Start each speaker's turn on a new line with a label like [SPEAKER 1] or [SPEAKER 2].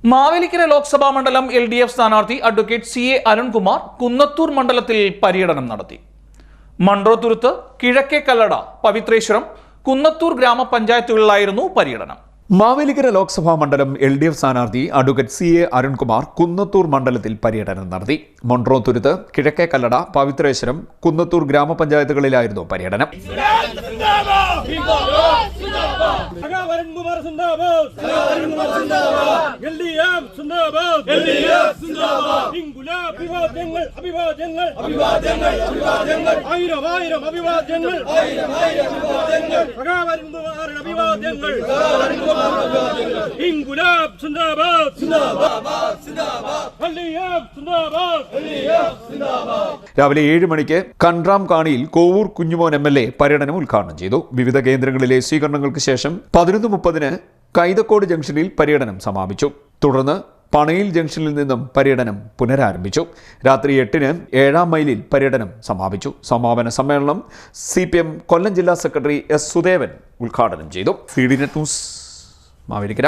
[SPEAKER 1] മാവേലിക്കര ലോക്സഭാ മണ്ഡലം LDF സ്ഥാനാർത്ഥി advocate CA Arunkumar Kunnathur മണ്ഡലത്തിൽ പര്യടനം നടത്തി. മൺട്രോത്തുരുത്ത്, കിഴക്കേക്കല്ലട, പവിത്രേശ്വരം, കുന്നത്തൂർ ഗ്രാമപഞ്ചായത്തുകളിലായിരുന്നു പര്യടനം.
[SPEAKER 2] മാവേലിക്കര ലോക്സഭാ മണ്ഡലം LDF സ്ഥാനാർത്ഥി അഡ്വക്കേറ്റ് CA അരുൺകുമാർ കുന്നത്തൂർ മണ്ഡലത്തിൽ പര്യടനം നടത്തി. മൺട്രോത്തുരുത്ത്, കിഴക്കേക്കല്ലട, പവിത്രേശ്വരം, കുന്നത്തൂർ ഗ്രാമപഞ്ചായത്തുകളിലായിരുന്നു പര്യടനം. രാവിലെ 7 മണിക്ക് കൺറാം കാണിയിൽ കോവൂർ കുഞ്ഞുമോൻ MLA പര്യടനം ഉദ്ഘാടനം ചെയ്തു. വിവിധ കേന്ദ്രങ്ങളിലെ സ്വീകരണങ്ങൾക്ക് ശേഷം 11:30 കൈതക്കോട് ജംഗ്ഷനിൽ പര്യടനം സമാപിച്ചു. തുടർന്ന് പണയിൽ ജംഗ്ഷനിൽ നിന്നും പര്യടനം പുനരാരംഭിച്ചു. രാത്രി 8-ന് 7-ാം മൈലിൽ പര്യടനം സമാപിച്ചു. സമാപന സമ്മേളനം CPM കൊല്ലം ജില്ലാ സെക്രട്ടറി S. സുദേവൻ ഉദ്ഘാടനം ചെയ്തു. CDNet news Mavelikkara.